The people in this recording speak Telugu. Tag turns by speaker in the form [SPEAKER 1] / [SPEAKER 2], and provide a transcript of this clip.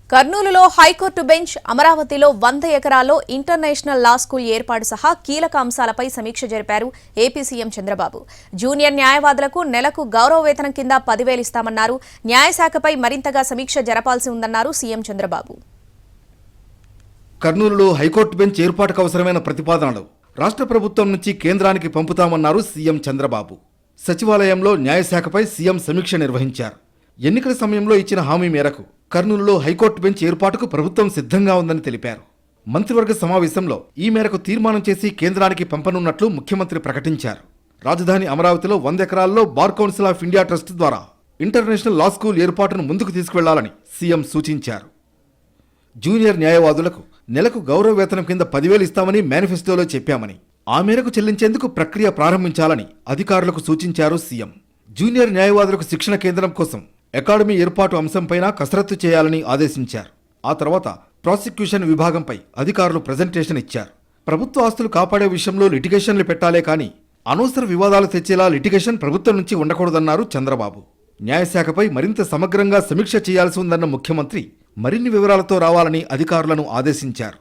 [SPEAKER 1] కర్నూలులో హైకోర్టు బెంచ్, అమరావతిలో 100 ఎకరాల్లో ఇంటర్నేషనల్ లా స్కూల్ ఏర్పాటు సహా కీలక అంశాలపై సమీక్ష జరిపారు ఏపీ సీఎం చంద్రబాబు. జూనియర్ న్యాయవాదులకు నెలకు గౌరవ వేతనం కింద 10,000 ఇస్తామన్నారు. న్యాయశాఖపై మరింతగా సమీక్ష జరపాల్సి ఉందన్నారు సీఎం చంద్రబాబు.
[SPEAKER 2] కర్నూలులో హైకోర్టు బెంచ్ ఏర్పాటుకు అవసరమైన ప్రతిపాదనలు రాష్ట్ర ప్రభుత్వం నుంచి కేంద్రానికి పంపుతామన్నారు సీఎం చంద్రబాబు. సచివాలయంలో న్యాయశాఖపై సీఎం సమీక్ష నిర్వహించారు. ఎన్నికల సమయంలో ఇచ్చిన హామీ మేరకు కర్నూలులో హైకోర్టు బెంచ్ ఏర్పాటుకు ప్రభుత్వం సిద్ధంగా ఉందని తెలిపారు. మంత్రివర్గ సమావేశంలో ఈ మేరకు తీర్మానం చేసి కేంద్రానికి పంపనున్నట్లు ముఖ్యమంత్రి ప్రకటించారు. రాజధాని అమరావతిలో 100 ఎకరాల్లో bar council of India trust ద్వారా ఇంటర్నేషనల్ లా స్కూల్ ఏర్పాటును ముందుకు తీసుకువెళ్లాలని సీఎం సూచించారు. జూనియర్ న్యాయవాదులకు నెలకు గౌరవ వేతనం కింద 10,000 ఇస్తామని మేనిఫెస్టోలో చెప్పామని, ఆ మేరకు చెల్లించేందుకు ప్రక్రియ ప్రారంభించాలని అధికారులకు సూచించారు సీఎం. జూనియర్ న్యాయవాదులకు శిక్షణ కేంద్రం కోసం అకాడమీ ఏర్పాటు అంశంపైన కసరత్తు చేయాలని ఆదేశించారు. ఆ తర్వాత ప్రాసిక్యూషన్ విభాగంపై అధికారులు ప్రజెంటేషన్ ఇచ్చారు. ప్రభుత్వ ఆస్తులు కాపాడే విషయంలో లిటిగేషన్లు పెట్టాలే కానీ అనవసర వివాదాలు తెచ్చేలా లిటిగేషన్ ప్రభుత్వం నుంచి ఉండకూడదన్నారు చంద్రబాబు. న్యాయశాఖపై మరింత సమగ్రంగా సమీక్ష చేయాల్సి ఉందన్న ముఖ్యమంత్రి మరిన్ని వివరాలతో రావాలని అధికారులను ఆదేశించారు.